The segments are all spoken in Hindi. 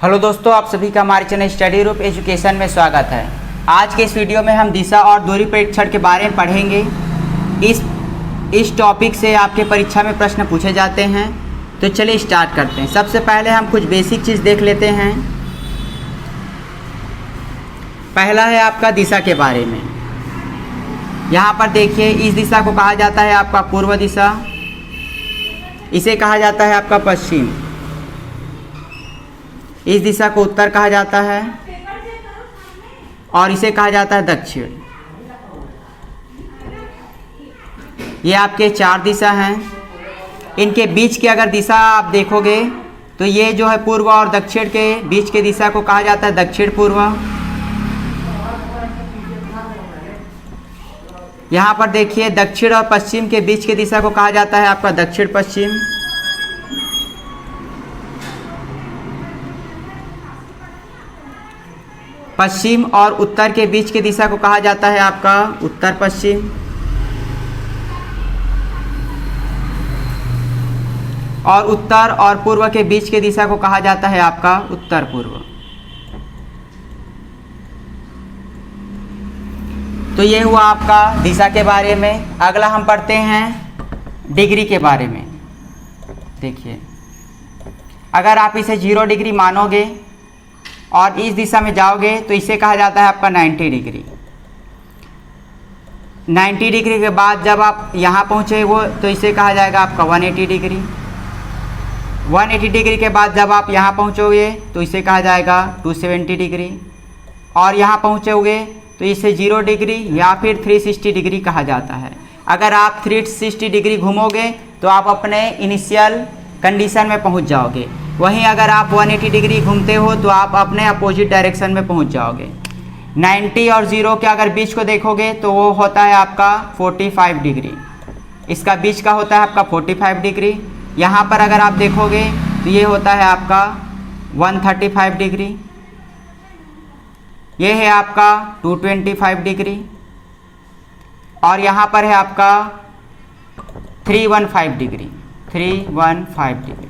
हेलो दोस्तों, आप सभी का हमारे चैनल स्टडी ग्रुप एजुकेशन में स्वागत है। आज के इस वीडियो में हम दिशा और दूरी परीक्षण के बारे में पढ़ेंगे। इस टॉपिक से आपके परीक्षा में प्रश्न पूछे जाते हैं। तो चलिए स्टार्ट करते हैं। सबसे पहले हम कुछ बेसिक चीज़ देख लेते हैं। पहला है आपका दिशा के बारे में। यहाँ पर देखिए, इस दिशा को कहा जाता है आपका पूर्व दिशा, इसे कहा जाता है आपका पश्चिम, इस दिशा को उत्तर कहा जाता है और इसे कहा जाता है दक्षिण। ये आपके चार दिशा हैं। इनके बीच की अगर दिशा आप देखोगे तो ये जो है पूर्व और दक्षिण के बीच के दिशा को कहा जाता है दक्षिण पूर्व। यहाँ पर देखिए, दक्षिण और पश्चिम के बीच की दिशा को कहा जाता है आपका दक्षिण पश्चिम। पश्चिम और उत्तर के बीच की दिशा को कहा जाता है आपका उत्तर पश्चिम। और उत्तर और पूर्व के बीच की दिशा को कहा जाता है आपका उत्तर पूर्व। तो ये हुआ आपका दिशा के बारे में। अगला हम पढ़ते हैं डिग्री के बारे में। देखिए, अगर आप इसे 0 डिग्री मानोगे और इस दिशा में जाओगे तो इसे कहा जाता है आपका 90 डिग्री। 90 डिग्री के बाद जब आप यहाँ पहुँचे वो तो इसे कहा जाएगा आपका 180 डिग्री। 180 डिग्री के बाद जब आप यहाँ पहुँचोगे तो इसे कहा जाएगा 270 डिग्री। और यहाँ पहुँचोगे तो इसे 0 डिग्री या फिर 360 डिग्री कहा जाता है। अगर आप 360 डिग्री घूमोगे तो आप अपने इनिशियल कंडीशन में पहुँच जाओगे। वहीं अगर आप 180 डिग्री घूमते हो तो आप अपने अपोजिट डायरेक्शन में पहुंच जाओगे। 90 और 0 के अगर बीच को देखोगे तो वो होता है आपका 45 डिग्री। इसका बीच का होता है आपका 45 डिग्री। यहाँ पर अगर आप देखोगे तो ये होता है आपका 135 डिग्री। ये है आपका 225 डिग्री। और यहाँ पर है आपका 315 डिग्री। 315 डिग्री।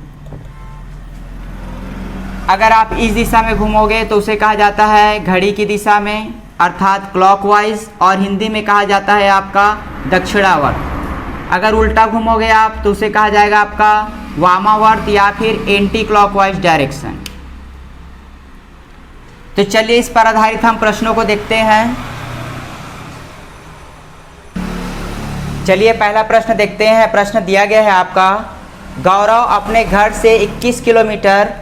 अगर आप इस दिशा में घूमोगे तो उसे कहा जाता है घड़ी की दिशा में, अर्थात क्लॉकवाइज, और हिंदी में कहा जाता है आपका दक्षिणावर्त। अगर उल्टा घूमोगे आप तो उसे कहा जाएगा आपका वामावर्त या फिर एंटी क्लॉकवाइज डायरेक्शन। तो चलिए इस पर आधारित हम प्रश्नों को देखते हैं। चलिए पहला प्रश्न देखते हैं। प्रश्न दिया गया है आपका, गौरव अपने घर से 21 किलोमीटर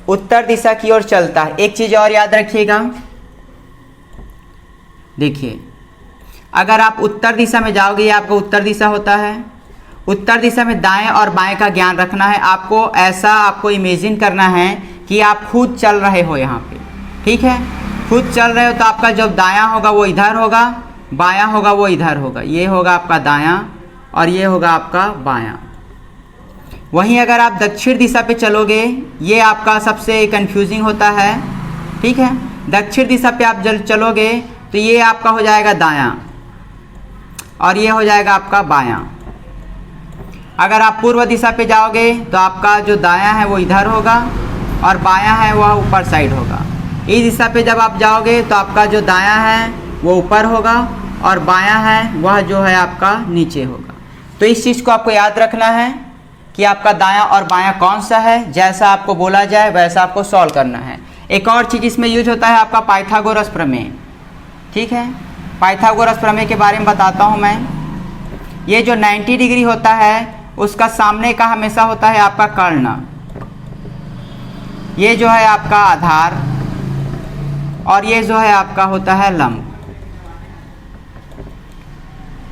उत्तर दिशा की ओर चलता है। एक चीज़ और याद रखिएगा, देखिए, अगर आप उत्तर दिशा में जाओगे, ये आपका उत्तर दिशा होता है। उत्तर दिशा में दाएं और बाएं का ज्ञान रखना है आपको। ऐसा आपको इमेजिन करना है कि आप खुद चल रहे हो यहाँ पे, ठीक है। खुद चल रहे हो तो आपका जब दायां होगा वो इधर होगा, बायां होगा वो इधर होगा। ये होगा आपका दायां और ये होगा आपका बायां। वहीं अगर आप दक्षिण दिशा पे चलोगे, ये आपका सबसे कंफ्यूजिंग होता है, ठीक है। दक्षिण दिशा पे आप जब चलोगे तो ये आपका हो जाएगा दायां और ये हो जाएगा आपका बायां। अगर आप पूर्व दिशा पे जाओगे तो आपका जो दायां है वो इधर होगा और बायां है वह ऊपर साइड होगा। इस दिशा पे जब आप जाओगे तो आपका जो दायां है वो ऊपर होगा और बायां है वह जो है आपका नीचे होगा। तो इस चीज़ को आपको याद रखना है कि आपका दायां और बायां कौन सा है। जैसा आपको बोला जाए वैसा आपको सॉल्व करना है। एक और चीज़ इसमें यूज होता है आपका पाइथागोरस प्रमेय, ठीक है। पाइथागोरस प्रमेय के बारे में बताता हूँ मैं। ये जो 90 डिग्री होता है उसका सामने का हमेशा होता है आपका कर्ण। ये जो है आपका आधार और ये जो है आपका होता है लंब।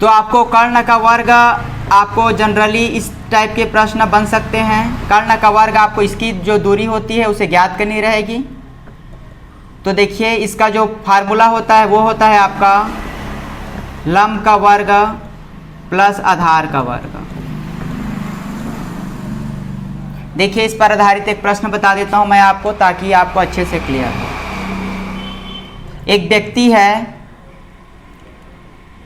तो आपको कर्ण का वर्ग, आपको जनरली इस टाइप के प्रश्न बन सकते हैं। कर्ण का वर्ग आपको इसकी जो दूरी होती है उसे ज्ञात करनी रहेगी। तो देखिए, इसका जो फार्मूला होता है वो होता है आपका लंब का वर्ग प्लस आधार का वर्ग। देखिए, इस पर आधारित एक प्रश्न बता देता हूं मैं आपको ताकि आपको अच्छे से क्लियर हो। एक व्यक्ति है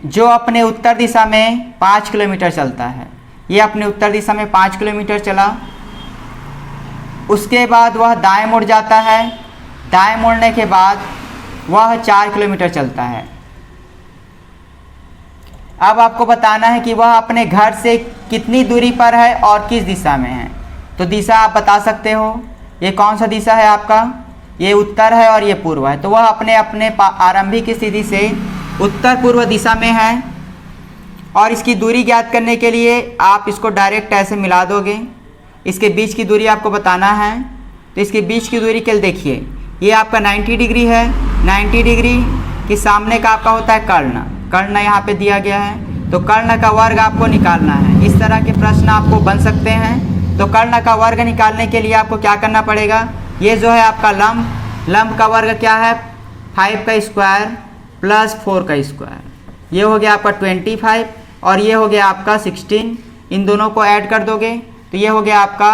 जो अपने उत्तर दिशा में 5 किलोमीटर चलता है। ये अपने उत्तर दिशा में 5 किलोमीटर चला। उसके बाद वह दाएं मुड़ जाता है। दाएं मुड़ने के बाद वह 4 किलोमीटर चलता है। अब आपको बताना है कि वह अपने घर से कितनी दूरी पर है और किस दिशा में है। तो दिशा आप बता सकते हो। ये कौन सा दिशा है आपका? ये उत्तर है और ये पूर्व है। तो वह अपने अपने आरंभिक स्थिति से उत्तर पूर्व दिशा में है। और इसकी दूरी ज्ञात करने के लिए आप इसको डायरेक्ट ऐसे मिला दोगे। इसके बीच की दूरी आपको बताना है। तो इसके बीच की दूरी के लिए देखिए, ये आपका 90 डिग्री है। 90 डिग्री के सामने का आपका होता है कर्ण। कर्ण यहाँ पे दिया गया है। तो कर्ण का वर्ग आपको निकालना है। इस तरह के प्रश्न आपको बन सकते हैं। तो कर्ण का वर्ग निकालने के लिए आपको क्या करना पड़ेगा? ये जो है आपका लंब का वर्ग क्या है? 5 का स्क्वायर प्लस 4 का स्क्वायर। ये हो गया आपका 25 और ये हो गया आपका 16। इन दोनों को ऐड कर दोगे तो ये हो गया आपका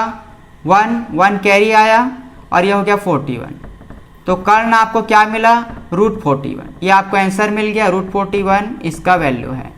1 कैरी आया और ये हो गया 41। तो कर्ण आपको क्या मिला? √41। ये आपको आंसर मिल गया। √41 इसका वैल्यू है।